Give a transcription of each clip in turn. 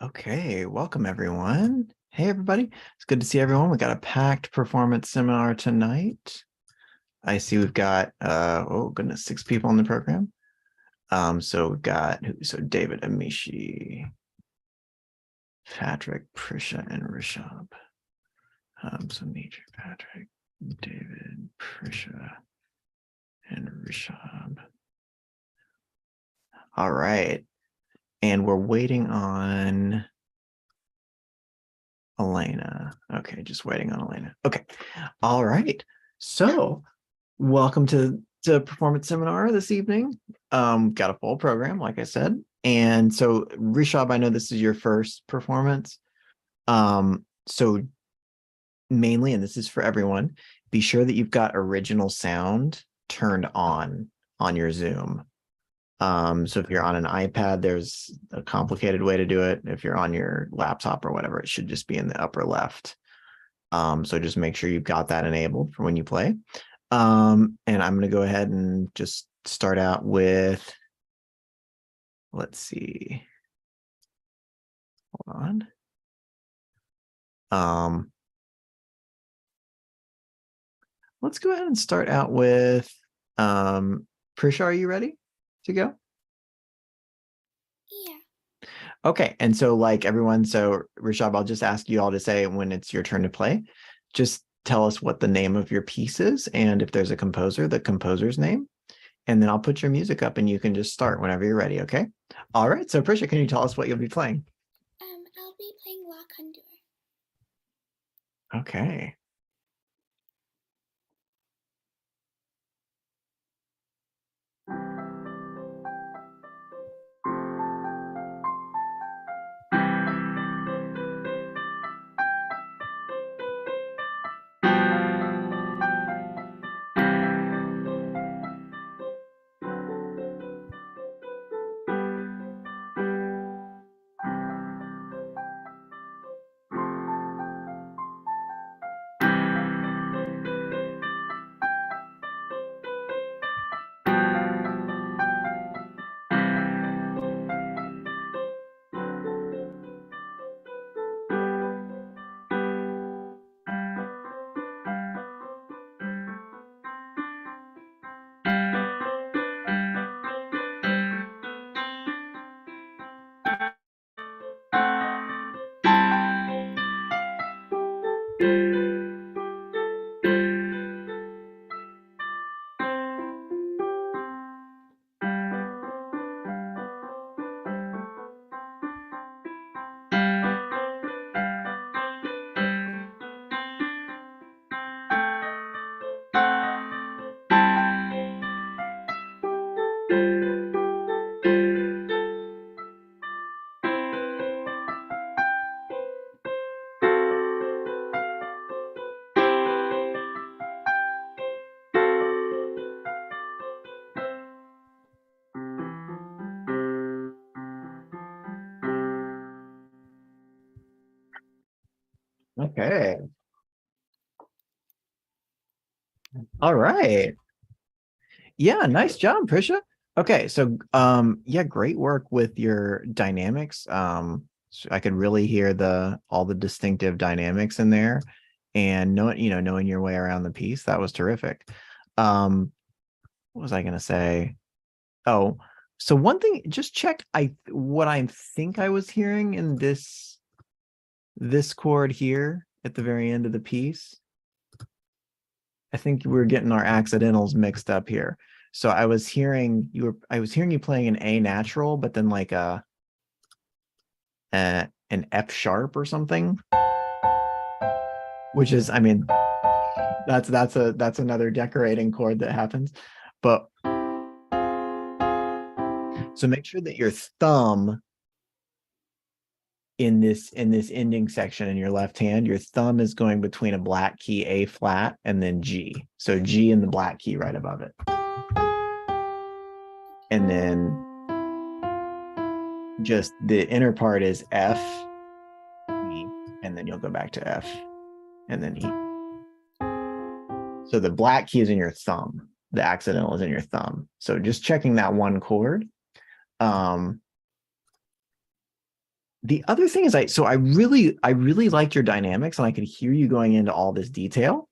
Okay, welcome everyone. Hey everybody, it's good to see everyone. We got a packed performance seminar tonight. I see we've got oh goodness, 6 people in the program. So we've got David, Amishi, Patrick, Prisha, and Rishab. So Major, Patrick, David, Prisha, and Rishab. All right, and we're waiting on Elena. Okay, just waiting on Elena. Okay, all right. So welcome to performance seminar this evening. Got a full program, like I said. And so Rishab, I know this is your first performance. So mainly, and this is for everyone, be sure that you've got original sound turned on your Zoom. So if you're on an iPad, there's a complicated way to do it. If you're on your laptop or whatever, it should just be in the upper left. So just make sure you've got that enabled for when you play. And I'm going to go ahead and just start out with, let's see. Hold on. Let's go ahead and start out with, Prisha, are you ready to go? Yeah. Okay, and so like everyone, so Rishab, I'll just ask you all to say when it's your turn to play, just tell us what the name of your piece is, and if there's a composer, the composer's name, and then I'll put your music up and you can just start whenever you're ready, okay? All right, so Prisha, can you tell us what you'll be playing? I'll be playing La Condor. Okay. Okay. All right. Yeah, nice job, Prisha. Okay, so yeah, great work with your dynamics. So I could really hear all the distinctive dynamics in there, and knowing your way around the piece, that was terrific. What was I gonna say? Oh, so one thing, just check what I think I was hearing in this chord here at the very end of the piece. I think we're getting our accidentals mixed up here. So I was hearing you playing an A natural, but then like an F sharp or something, which is, I mean, that's another decorating chord that happens. But so make sure that your thumb in this ending section in your left hand, your thumb is going between a black key A flat and then G. So G and the black key right above it. And then just the inner part is F, E, and then you'll go back to F and then E. So the black key is in your thumb. The accidental is in your thumb. So just checking that one chord. The other thing is I really liked your dynamics, and I could hear you going into all this detail.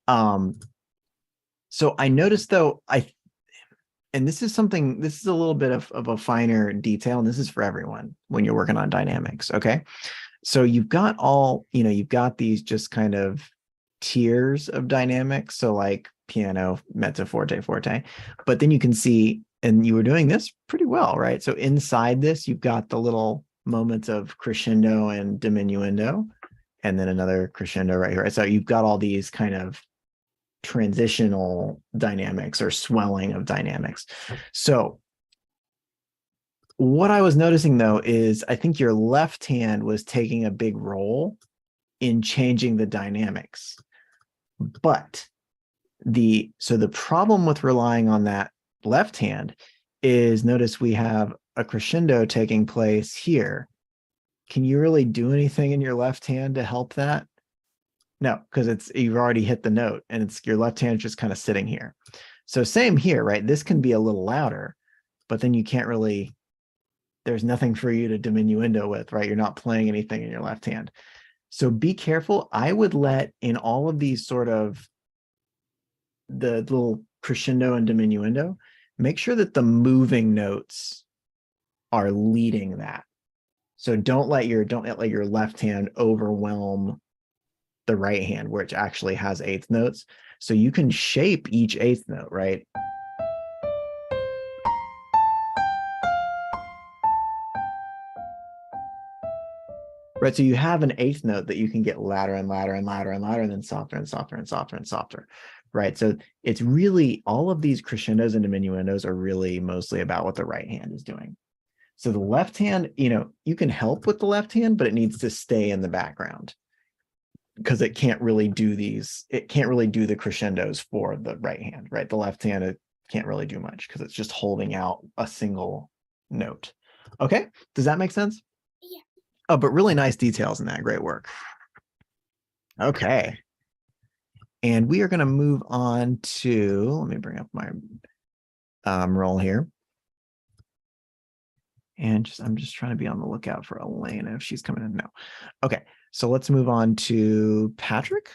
So I noticed though, and this is a little bit of a finer detail, and this is for everyone when you're working on dynamics. Okay. So you've got you've got these just kind of tiers of dynamics. So like piano, mezzo, forte, forte, but then you can see, and you were doing this pretty well, right? So inside this, you've got the little moments of crescendo and diminuendo, and then another crescendo right here. So you've got all these kind of transitional dynamics or swelling of dynamics. So what I was noticing though is I think your left hand was taking a big role in changing the dynamics. But the problem with relying on that left hand is, notice we have a crescendo taking place here. Can you really do anything in your left hand to help that? No, because you've already hit the note, and it's your left hand just kind of sitting here. So same here, right? This can be a little louder, but then you can't really, there's nothing for you to diminuendo with, right? You're not playing anything in your left hand. So be careful. I would let in all of these sort of the little crescendo and diminuendo, make sure that the moving notes are leading that. So don't let your left hand overwhelm the right hand, which actually has eighth notes. So you can shape each eighth note, right? Right. So you have an eighth note that you can get louder and louder and louder and louder, and then softer and softer and softer and softer. Right. So it's really, all of these crescendos and diminuendos are really mostly about what the right hand is doing. So the left hand, you can help with the left hand, but it needs to stay in the background, because it can't really do the crescendos for the right hand, right? The left hand, it can't really do much because it's just holding out a single note. Okay. Does that make sense? Yeah. Oh, but really nice details in that. Great work. Okay. And we are going to move on to, let me bring up my roll here. And I'm just trying to be on the lookout for Elena if she's coming in. No. Okay. So let's move on to Patrick.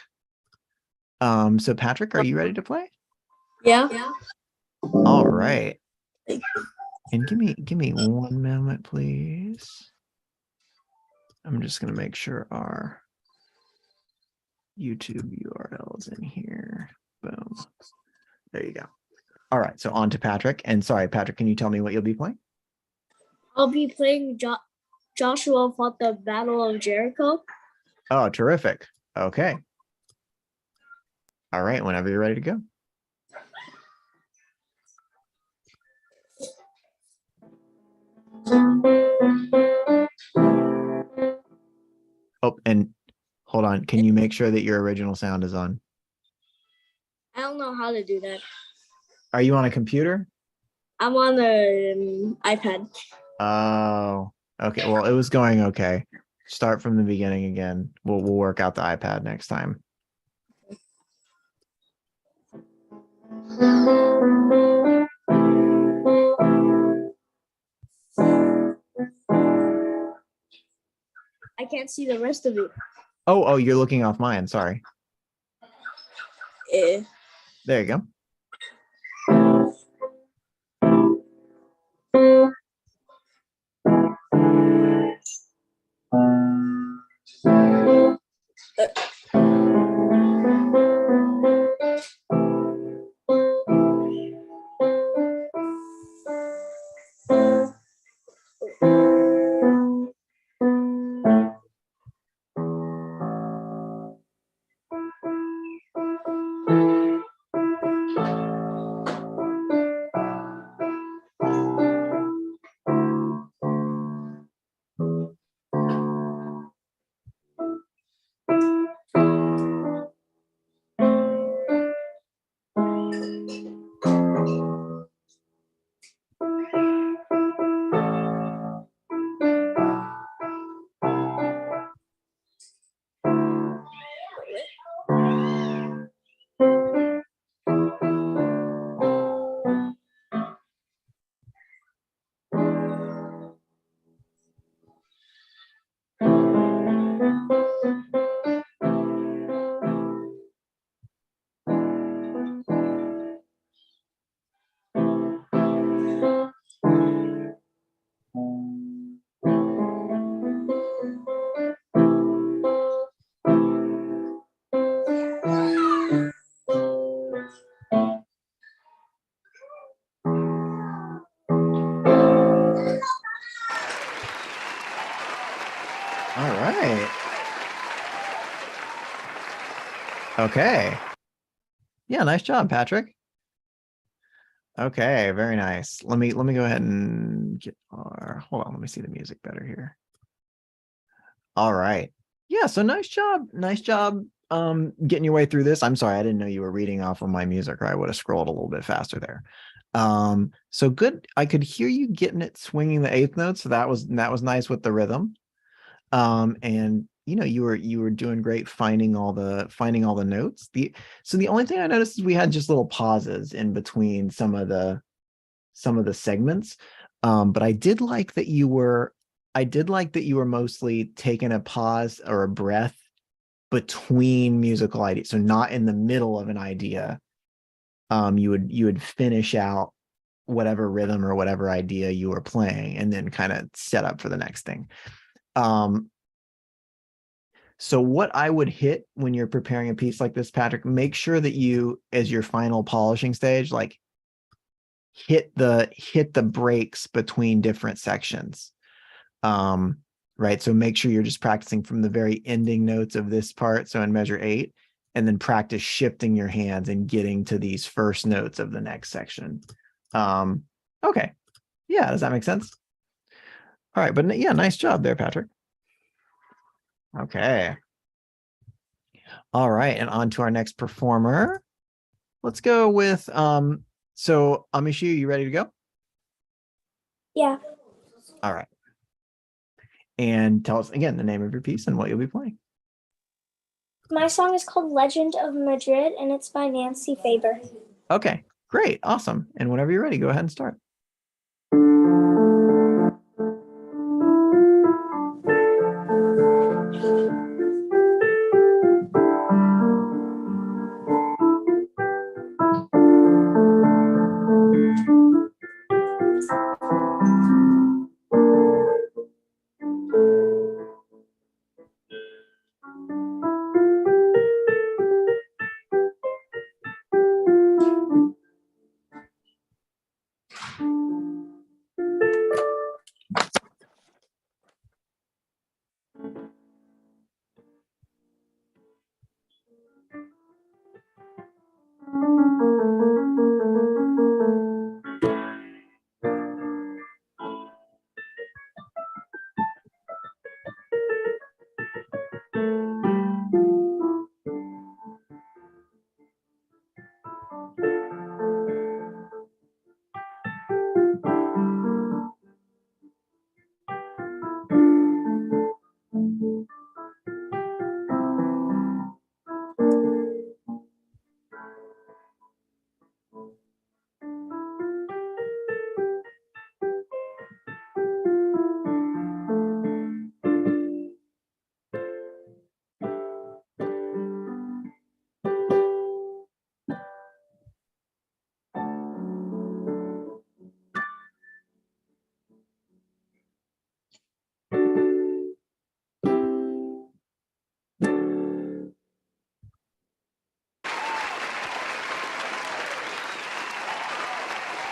So Patrick, are you ready to play? Yeah. All right. And give me one moment, please. I'm just going to make sure our YouTube URL is in here. Boom. There you go. All right. So on to Patrick. And sorry, Patrick, can you tell me what you'll be playing? I'll be playing Joshua fought the Battle of Jericho. Oh, terrific. Okay. All right. Whenever you're ready to go. Oh, and hold on. Can you make sure that your original sound is on? I don't know how to do that. Are you on a computer? I'm on the iPad. Oh, okay. Well, it was going okay. Start from the beginning again. We'll work out the iPad next time. I can't see the rest of it. Oh, you're looking off mine. Sorry. There you go. All right. Okay. Yeah, nice job, Patrick. Okay, very nice. Let me go ahead and get our, hold on, let me see the music better here. All right. Yeah, so nice job. Nice job getting your way through this. I'm sorry, I didn't know you were reading off of my music, or I would have scrolled a little bit faster there. So good. I could hear you getting it swinging the eighth note, so that was nice with the rhythm. And you were doing great finding all the notes. The only thing I noticed is we had just little pauses in between some of the segments. But I did like that you were mostly taking a pause or a breath between musical ideas, so not in the middle of an idea. You would finish out whatever rhythm or whatever idea you were playing, and then kind of set up for the next thing. um so what I would hit when you're preparing a piece like this, Patrick, make sure that you, as your final polishing stage, like hit the breaks between different sections. um right, so make sure you're just practicing from the very ending notes of this part, so in measure 8, and then practice shifting your hands and getting to these first notes of the next section. um okay, yeah, does that make sense? All right, but yeah, nice job there, Patrick. Okay, all right, and on to our next performer. Let's go with so Amishu, you ready to go? Yeah. All right, and tell us again the name of your piece and what you'll be playing. My song is called Legend of Madrid, and it's by Nancy Faber. Okay, great, awesome. And whenever you're ready, go ahead and start.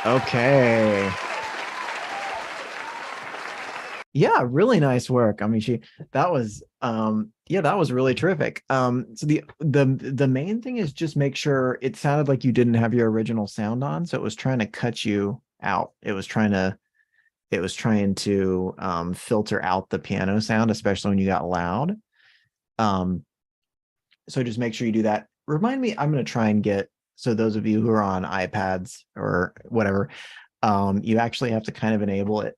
Okay. Yeah, really nice work. I mean, that was really terrific. So the main thing is just make sure it sounded like you didn't have your original sound on, so it was trying to cut you out. It was trying to filter out the piano sound, especially when you got loud. Um, so just make sure you do that. Remind me, I'm going to try and get, so those of you who are on iPads or whatever, you actually have to kind of enable it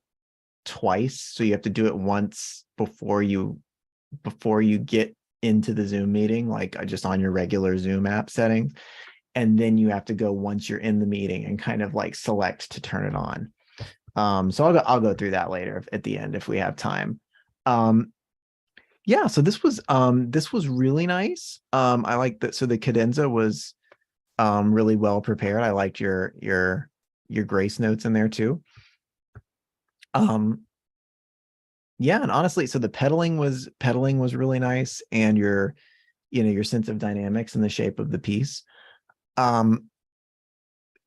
twice. So you have to do it once before you get into the Zoom meeting, like just on your regular Zoom app settings. And then you have to go once you're in the meeting and kind of like select to turn it on. So I'll go through that later at the end if we have time. Yeah, so this was really nice. I like that. So the cadenza was really well prepared. I liked your grace notes in there too. Um, yeah, and honestly, so the pedaling was really nice, and your sense of dynamics and the shape of the piece. Um,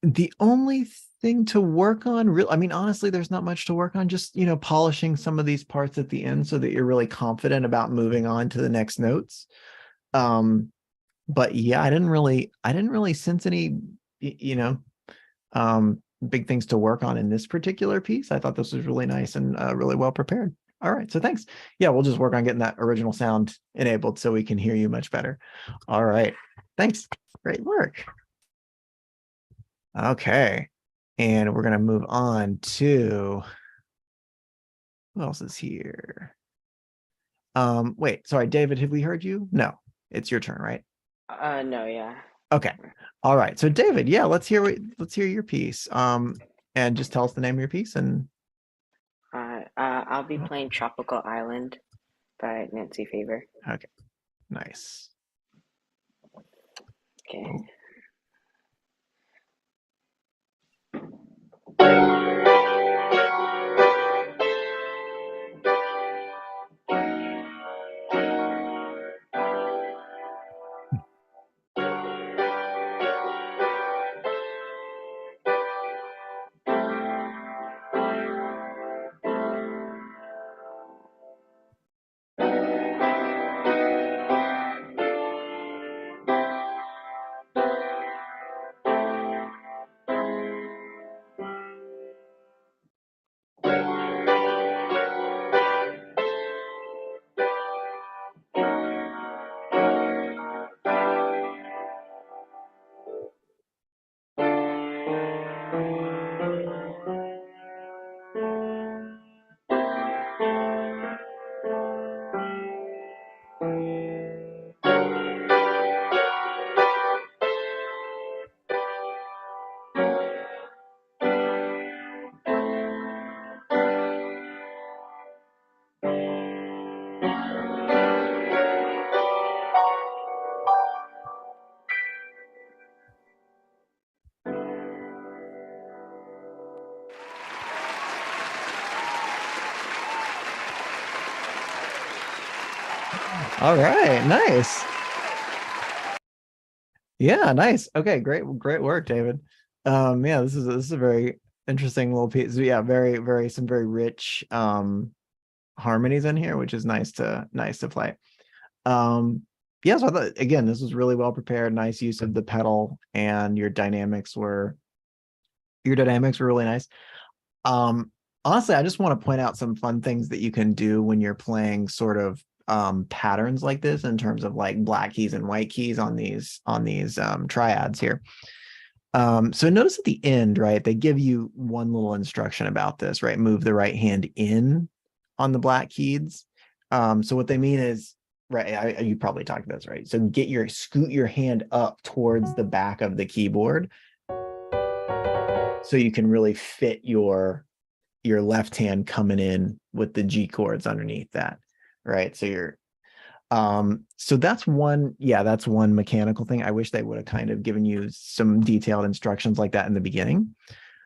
The only thing to work on, real, I mean, honestly, there's not much to work on. Just, polishing some of these parts at the end so that you're really confident about moving on to the next notes. But yeah, I didn't really sense any, big things to work on in this particular piece. I thought this was really nice and really well prepared. All right, so thanks. Yeah, we'll just work on getting that original sound enabled so we can hear you much better. All right, thanks. Great work. Okay, and we're gonna move on to who else is here? Wait, sorry, David, have we heard you? No, it's your turn, right? No, yeah. Okay. All right. So David, yeah, let's hear your piece. And just tell us the name of your piece and I'll be playing Tropical Island by Nancy Faber. okay. Nice. Okay. Oh. All right, nice. Yeah, nice. Okay, great work, David. Yeah, this is a very interesting little piece. Yeah, some very rich harmonies in here, which is nice to play. Yeah, so I thought again, this was really well prepared, nice use of the pedal, and your dynamics were really nice. Honestly, I just want to point out some fun things that you can do when you're playing sort of patterns like this in terms of like black keys and white keys on these triads here. So notice at the end, right, they give you one little instruction about this, right? Move the right hand in on the black keys. So what they mean is, right, you probably talked about this, right? So scoot your hand up towards the back of the keyboard so you can really fit your left hand coming in with the G chords underneath that, right? So that's one mechanical thing. I wish they would have kind of given you some detailed instructions like that in the beginning.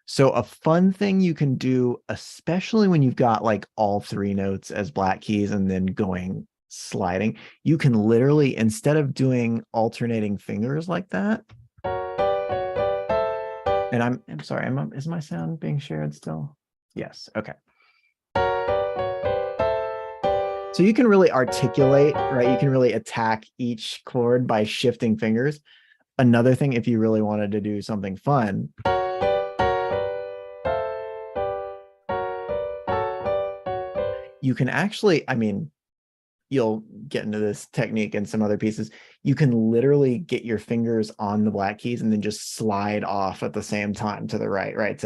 So a fun thing you can do, especially when you've got like all three notes as black keys and then going sliding, you can literally, instead of doing alternating fingers like that, and I'm sorry, is my sound being shared still? Yes. Okay. So you can really articulate, right? You can really attack each chord by shifting fingers. Another thing, if you really wanted to do something fun, you can actually, I mean, you'll get into this technique in some other pieces. You can literally get your fingers on the black keys and then just slide off at the same time to the right, right?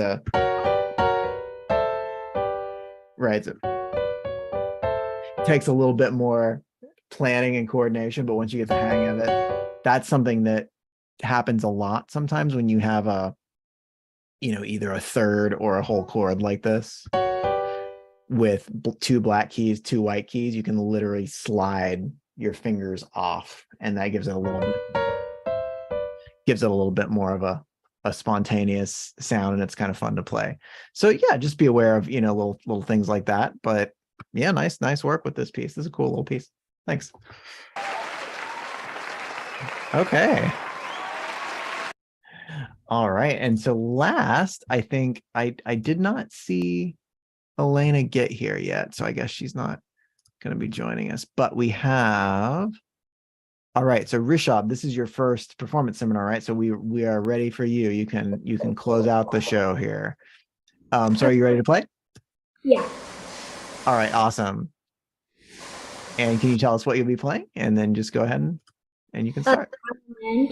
Takes a little bit more planning and coordination, but once you get the hang of it, that's something that happens a lot sometimes when you have either a third or a whole chord like this with two black keys, two white keys. You can literally slide your fingers off, and that gives it a little bit more of a spontaneous sound, and it's kind of fun to play. So yeah, just be aware of little things like that. But yeah, nice work with this piece. This is a cool little piece. Thanks. Okay. All right. And so last, I think I did not see Elena get here yet. So I guess she's not going to be joining us. But we have. All right. So Rishabh, this is your first performance seminar, right? So we are ready for you. You can close out the show here. So are you ready to play? Yeah. All right. Awesome. And can you tell us what you'll be playing? And then just go ahead and you can start. And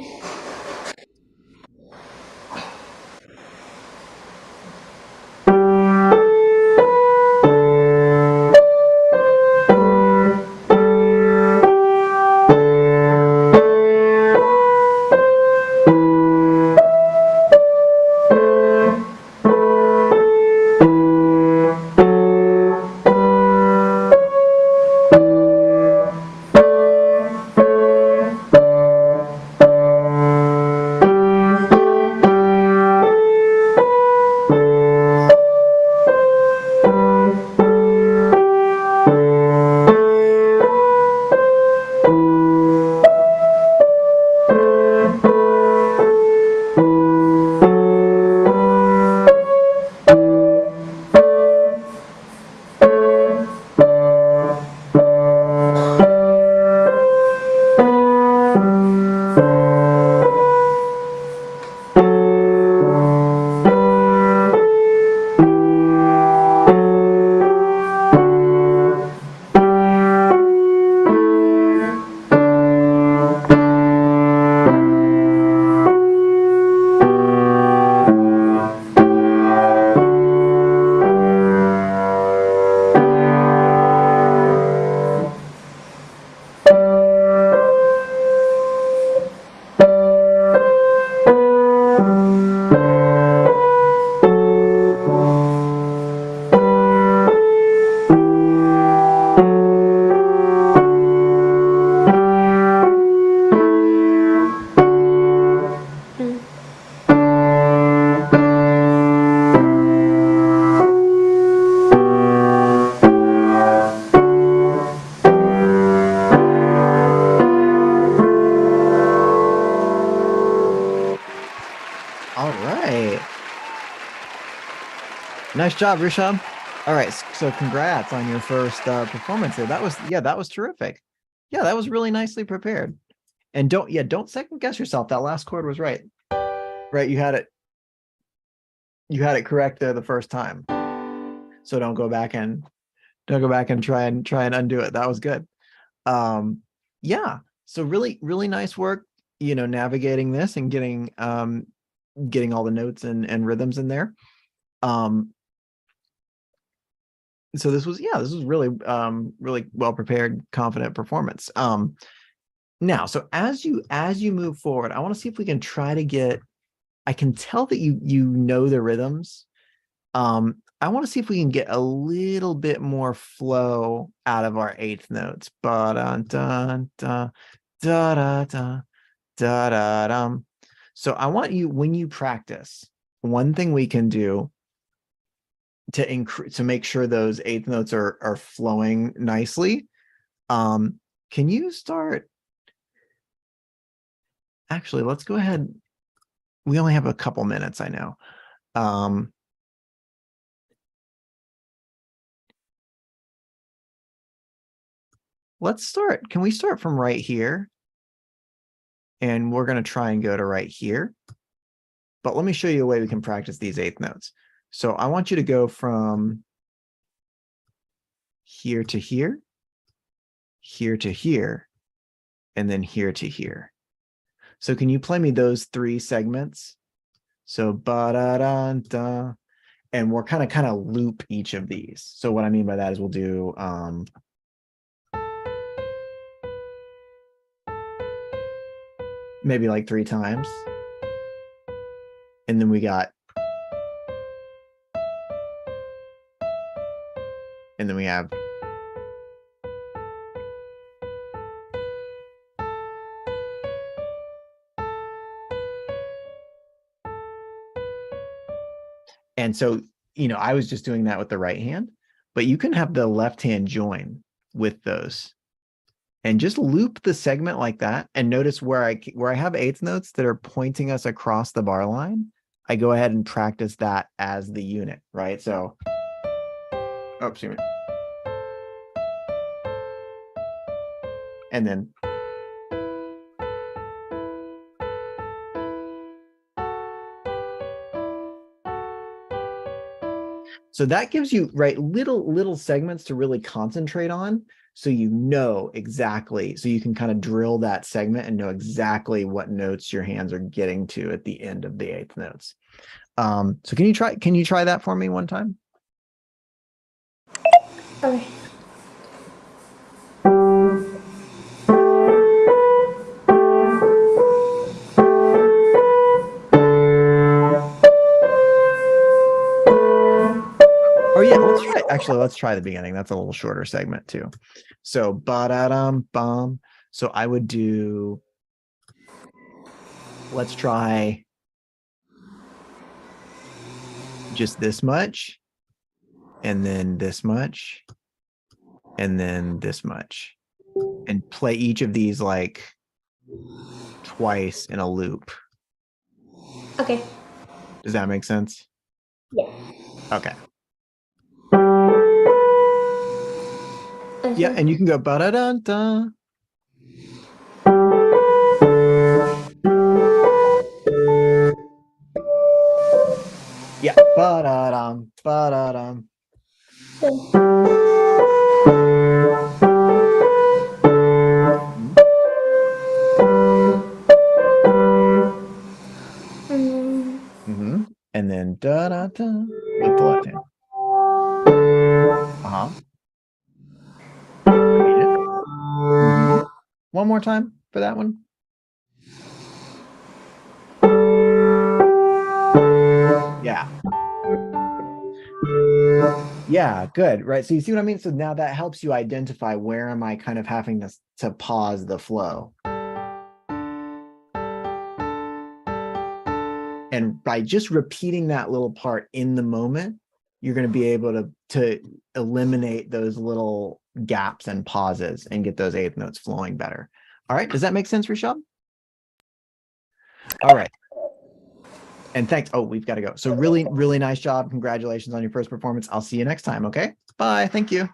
All right. Nice job, Rishabh. All right. So congrats on your first performance there. That was terrific. Yeah, that was really nicely prepared. And don't second guess yourself. That last chord was right. Right. You had it correct there the first time. So don't go back and try and undo it. That was good. Yeah. So really nice work, navigating this and getting all the notes and rhythms in there. So this was really really well prepared, confident performance. Now, so as you move forward, I want to see if we can try to get. I can tell that you know the rhythms. I want to see if we can get a little bit more flow out of our eighth notes. Ba dun dun da da da da da da dum. So I want you, when you practice, one thing we can do to make sure those eighth notes are flowing nicely. Can you start? Actually, let's go ahead. We only have a couple minutes, I know. Let's start. Can we start from right here? And we're going to try and go to right here. But let me show you a way we can practice these eighth notes. So I want you to go from here to here, here to here, and then here to here. So can you play me those three segments? So ba-da-da-da, and we're kind of loop each of these. So what I mean by that is we'll do maybe like 3 times. And then we got, and then we have, and so, I was just doing that with the right hand, but you can have the left hand join with those. and just loop the segment like that. And notice where I have eighth notes that are pointing us across the bar line. I go ahead and practice that as the unit, right? So, oh, excuse me. And then so that gives you right little segments to really concentrate on, so you know exactly, so you can kind of drill that segment and know exactly what notes your hands are getting to at the end of the eighth notes. So can you try that for me one time? Okay. Oh yeah, let's try the beginning. That's a little shorter segment too. So ba-da-dum bum. So I would do, let's try just this much, and then this much, and then this much, and play each of these like twice in a loop. Okay. Does that make sense? Yeah. Okay. Okay. Yeah, and you can go ba-da-dun-dun. Yeah, ba-da-dum, ba-da-dum. Mm-hmm. And then da-da-da with the left hand. Uh-huh. Repeat it. Mhm. One more time for that one. Yeah. Yeah, good. Right. So you see what I mean? So now that helps you identify where am I kind of having to pause the flow. And by just repeating that little part in the moment, you're going to be able to eliminate those little gaps and pauses and get those eighth notes flowing better. All right. Does that make sense, Rishab? All right. And thanks. Oh, we've got to go. So really, really nice job. Congratulations on your first performance. I'll see you next time. Okay. Bye. Thank you.